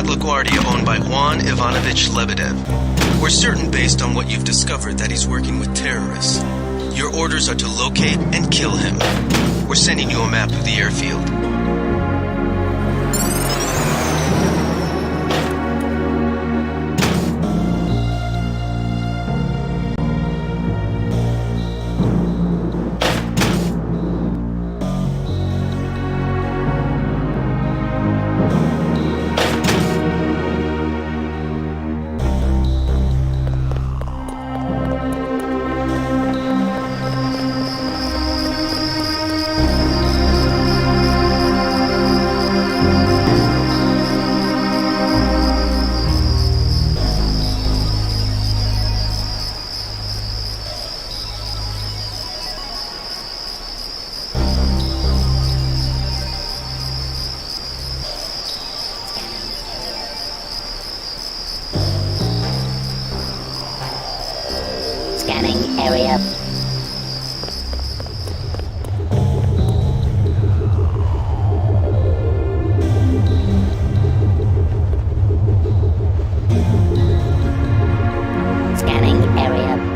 squad LaGuardia owned by Juan Ivanovich Lebedev. We're certain based on what you've discovered that he's working with terrorists. Your orders are to locate and kill him. We're sending you a map of the airfield. Scanning area. Scanning area.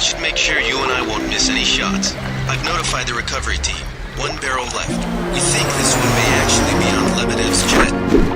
should make sure you and I won't miss any shots. I've notified the recovery team. 1 barrel left. We think this one may actually be on Lebedev's jet.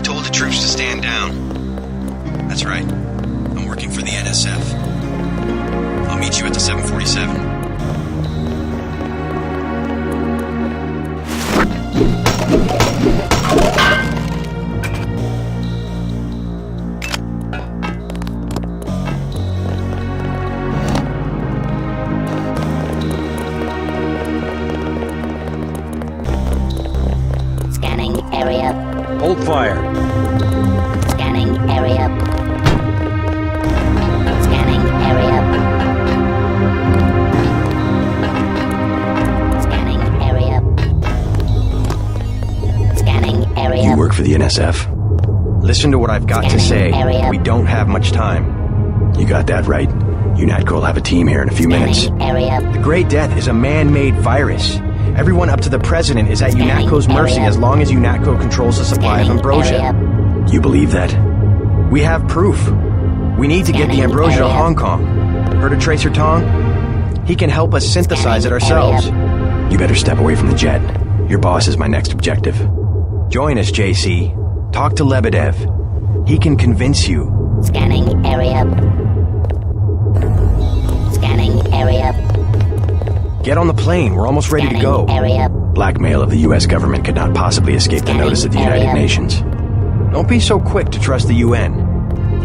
told the troops to stand down. That's right. I'm working for the NSF. I'll meet you at the 747. Scanning area. Hold fire. Scanning area. Scanning area. Scanning area. Scanning area. You work for the NSF? Listen to what I've got to say. We don't have much time. You got that right. UNATCO will have a team here in a few minutes. Area. The Great Death is a man-made virus. Everyone up to the president is at UNATCO's mercy as long as UNATCO controls the supply of ambrosia. You believe that? We have proof. We need to get the ambrosia to Hong Kong. Heard of Tracer Tong? He can help us synthesize it ourselves. You better step away from the jet. Your boss is my next objective. Join us, JC. Talk to Lebedev. He can convince you. Scanning area. Scanning area. Get on the plane. We're almost ready to go. Area. Blackmail of the U.S. government could not possibly escape the notice of the United Nations. Don't be so quick to trust the UN.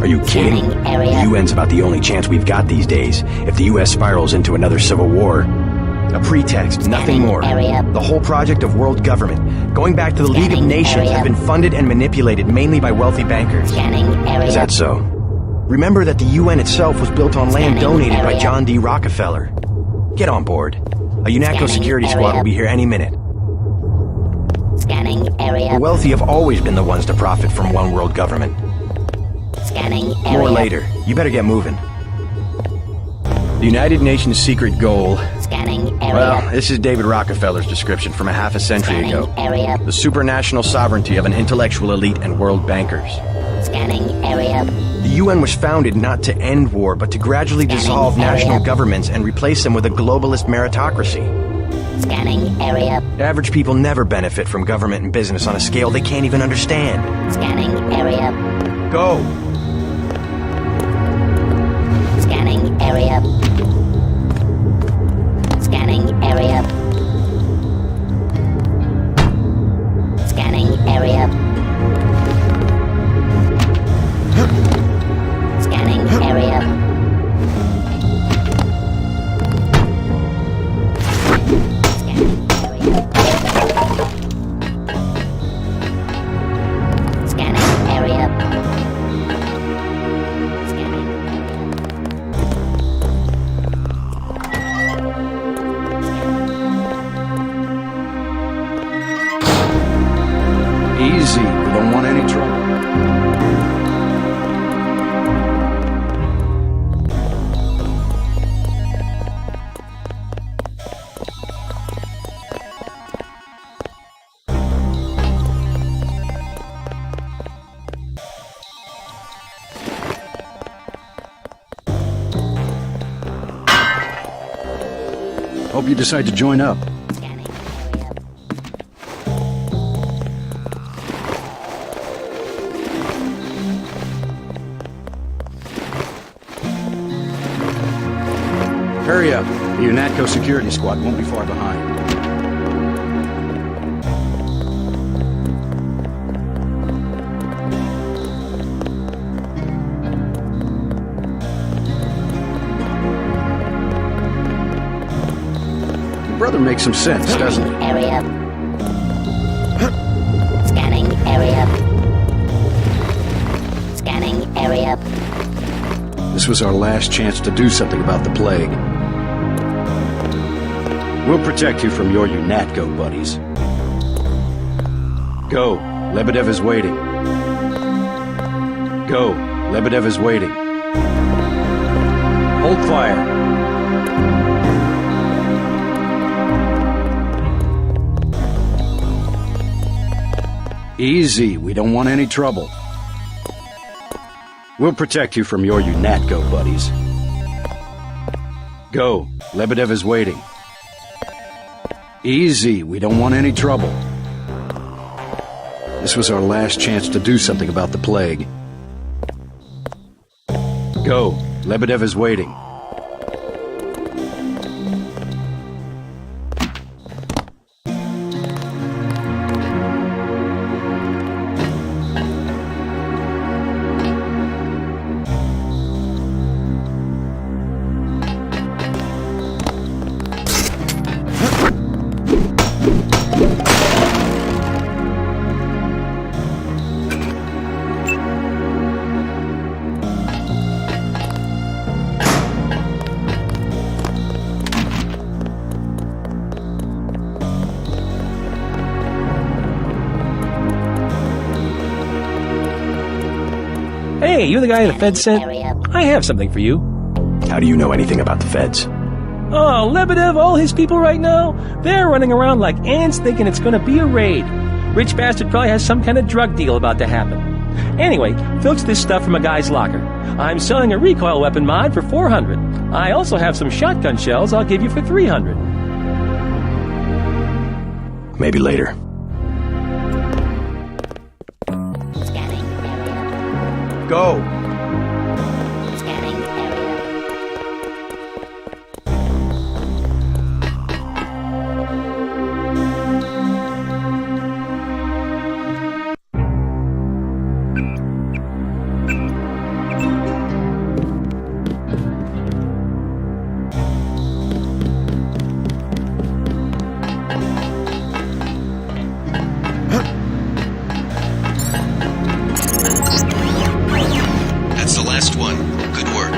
Are you kidding? The UN's about the only chance we've got these days. If the U.S. spirals into another civil war, a pretext, nothing more. The whole project of world government, going back to the League of Nations, has been funded and manipulated mainly by wealthy bankers. Is that so? Remember that the UN itself was built on land donated by John D. Rockefeller. Get on board. A UNATCO security squad will be here any minute. Scanning area. The wealthy have always been the ones to profit from one world government. Scanning area. More later. You better get moving. The United Nations' secret goal. Scanning area. Well, this is David Rockefeller's description from a half a century ago. Area. The supranational sovereignty of an intellectual elite and world bankers. Scanning area. The UN was founded not to end war, but to gradually dissolve national governments and replace them with a globalist meritocracy. Scanning area. Average people never benefit from government and business on a scale they can't even understand. Scanning area. Go! Scanning area. Scanning area. Scanning area. Scanning area. Scanning area. Scanning Easy. We don't want any trouble. Hope you decide to join up. Scanning Hurry up. The UNATCO security squad won't be far behind. Your brother makes some sense, doesn't he? area. Scanning area. Scanning area. This was our last chance to do something about the plague. We'll protect you from your UNATCO buddies. Go. Lebedev is waiting. Go. Lebedev is waiting. Hold fire. Easy. We don't want any trouble. We'll protect you from your UNATCO buddies. Go. Lebedev is waiting. Easy. We don't want any trouble. This was our last chance to do something about the plague. Go. Lebedev is waiting. Hey, you're the guy the Fed sent? Area. I have something for you. How do you know anything about the feds? Oh, Lebedev, all his people right now, they're running around like ants thinking it's gonna be a raid. Rich bastard probably has some kind of drug deal about to happen. Anyway, filch this stuff from a guy's locker. I'm selling a recoil weapon mod for 400. I also have some shotgun shells I'll give you for 300. Maybe later. Scanning area. Go! Scanning area. That's the last one. Good work.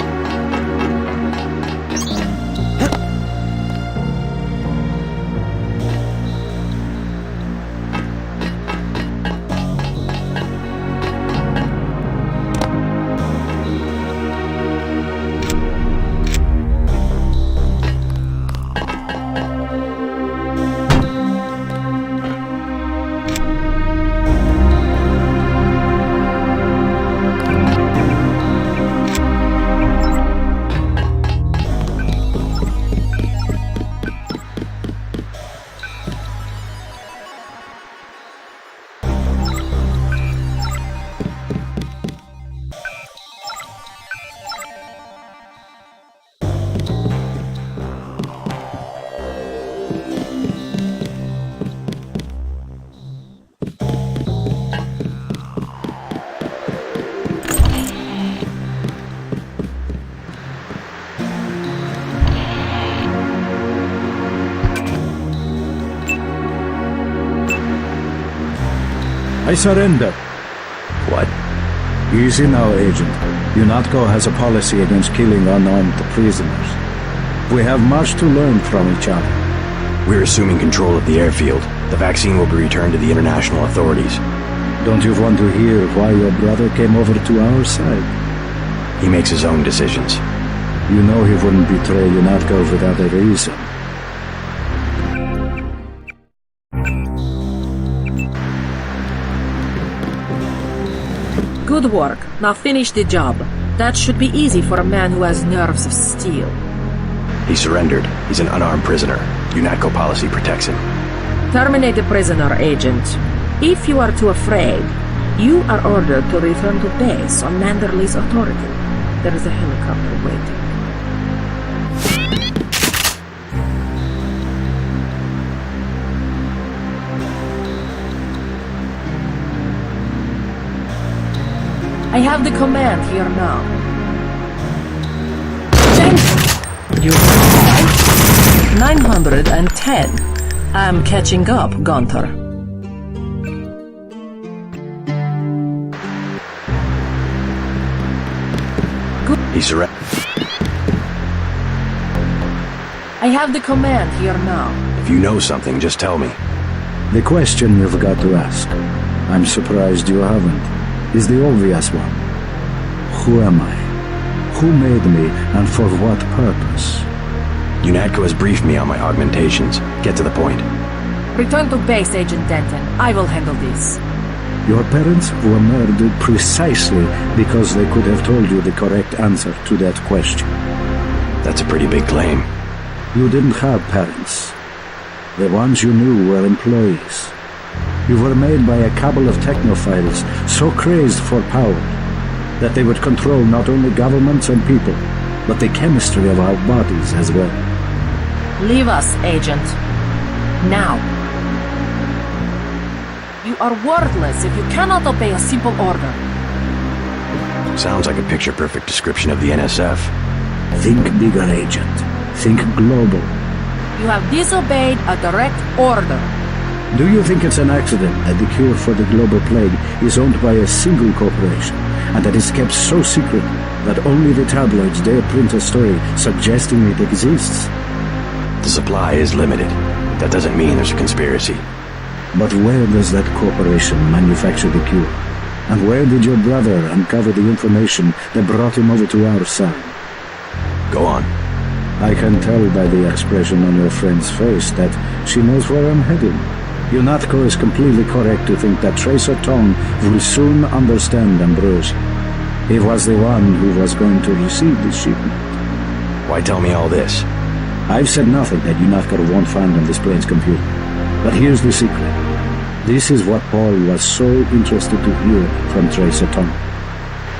I surrender. What? Easy now, Agent. UNATCO has a policy against killing unarmed prisoners. We have much to learn from each other. We're assuming control of the airfield. The vaccine will be returned to the international authorities. Don't you want to hear why your brother came over to our side? He makes his own decisions. You know he wouldn't betray UNATCO without a reason. Good work. Now finish the job. That should be easy for a man who has nerves of steel. He surrendered. He's an unarmed prisoner. UNATCO policy protects him. Terminate the prisoner, Agent. If you are too afraid, you are ordered to return to base on Manderley's authority. There is a helicopter waiting. I have the command here now. You 910. I'm catching up, Gunther. He surrendered. I have the command here now. If you know something, just tell me. The question you've got to ask, I'm surprised you haven't, is the obvious one. Who am I? Who made me, and for what purpose? UNATCO has briefed me on my augmentations. Get to the point. Return to base, Agent Denton. I will handle this. Your parents were murdered precisely because they could have told you the correct answer to that question. That's a pretty big claim. You didn't have parents. The ones you knew were employees. You were made by a cabal of technophiles so crazed for power that they would control not only governments and people, but the chemistry of our bodies as well. Leave us, Agent. Now. You are worthless if you cannot obey a simple order. Sounds like a picture-perfect description of the NSF. Think bigger, Agent. Think global. You have disobeyed a direct order. Do you think it's an accident that the cure for the global plague is owned by a single corporation, and that is kept so secret that only the tabloids dare print a story suggesting it exists? The supply is limited. That doesn't mean there's a conspiracy. But where does that corporation manufacture the cure? And where did your brother uncover the information that brought him over to our side? Go on. I can tell by the expression on your friend's face that she knows where I'm heading. UNATCO is completely correct to think that Tracer Tong will soon understand Ambrosia. He was the one who was going to receive this shipment. Why tell me all this? I've said nothing that UNATCO won't find on this plane's computer. But here's the secret. This is what Paul was so interested to hear from Tracer Tong.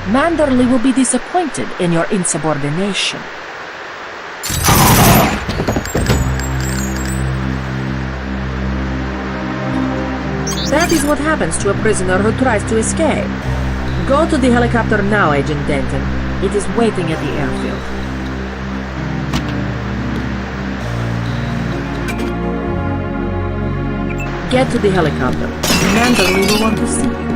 Manderley will be disappointed in your insubordination. That is what happens to a prisoner who tries to escape. Go to the helicopter now, Agent Denton. It is waiting at the airfield. Get to the helicopter. Manderley will want to see you.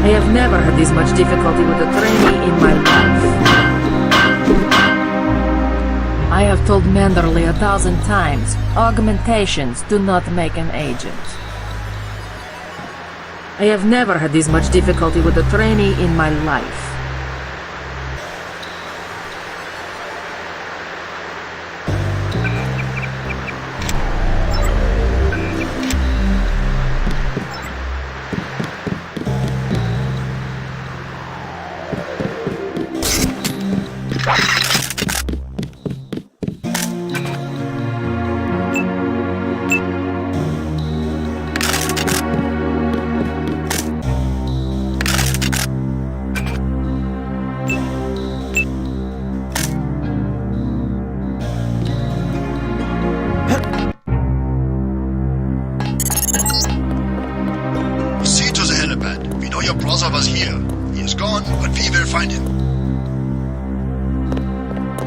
I have never had this much difficulty with a trainee in my life. I have told Manderley 1,000 times, augmentations do not make an agent. I have never had this much difficulty with a trainee in my life.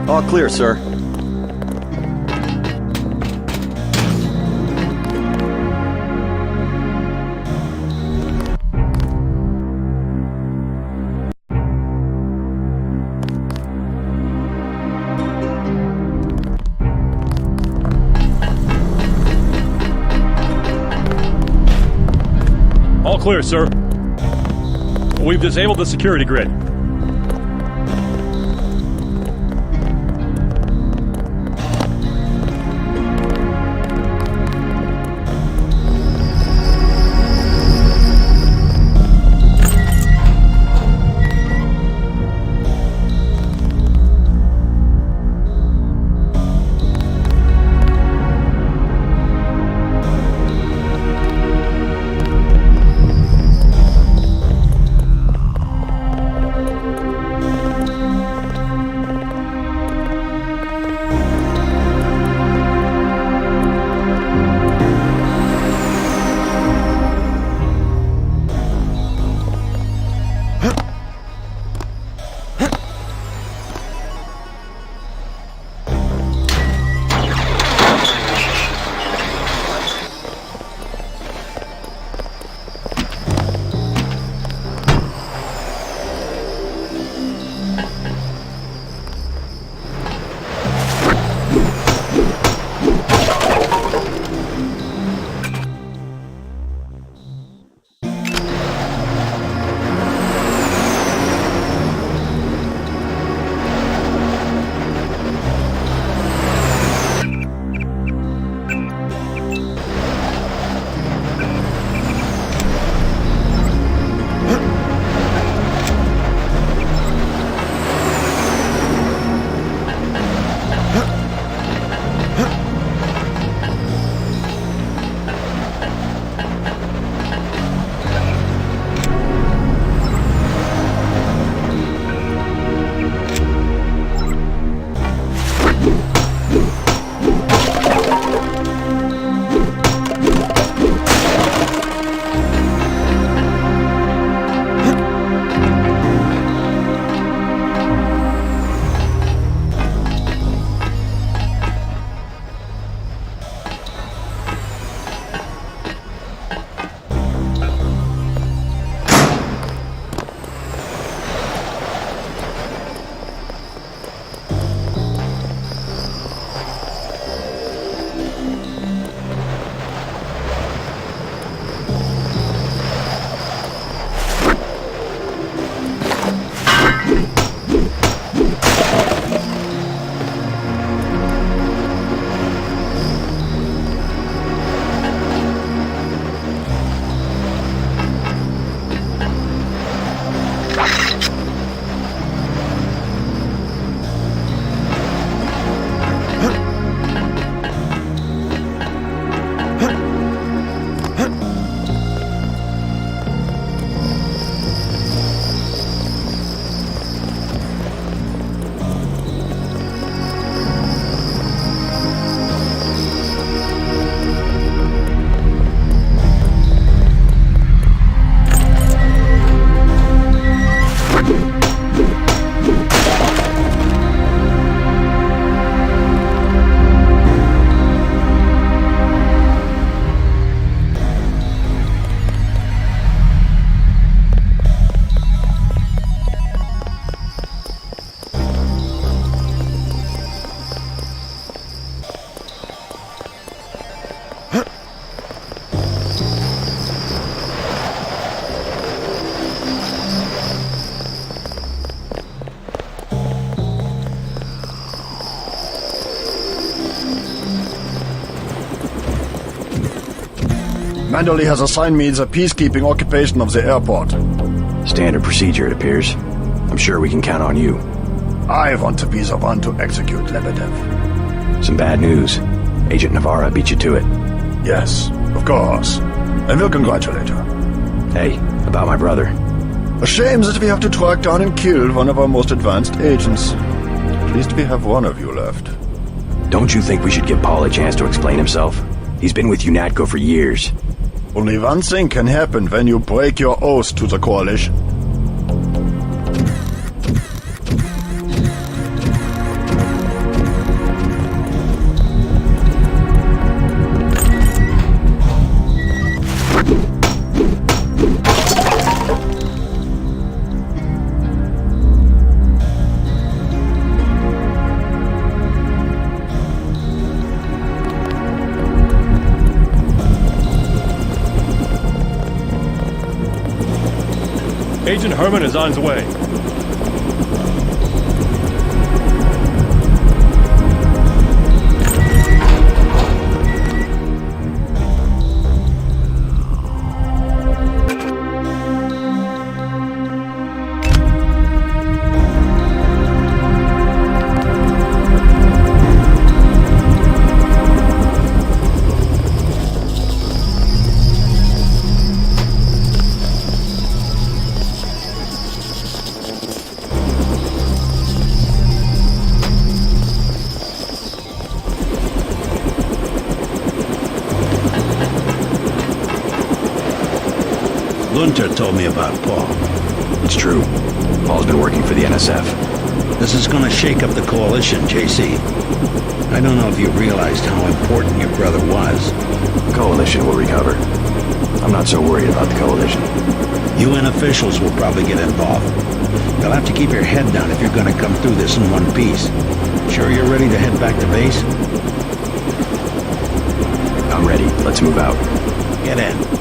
All clear, sir. All clear, sir. We've disabled the security grid. Manderley has assigned me the peacekeeping occupation of the airport. Standard procedure, it appears. I'm sure we can count on you. I want to be the one to execute Lebedev. Some bad news. Agent Navarra beat you to it. Yes, of course. I will congratulate her. Hey, about my brother. A shame that we have to track down and kill one of our most advanced agents. At least we have one of you left. Don't you think we should give Paul a chance to explain himself? He's been with UNATCO for years. Only one thing can happen when you break your oath to the Coalition. Agent Herman is on his way. Gunter told me about Paul. It's true. Paul's been working for the NSF. This is gonna shake up the Coalition, JC. I don't know if you realized how important your brother was. The Coalition will recover. I'm not so worried about the Coalition. UN officials will probably get involved. You'll have to keep your head down if you're gonna come through this in one piece. Sure you're ready to head back to base? I'm ready. Let's move out. Get in.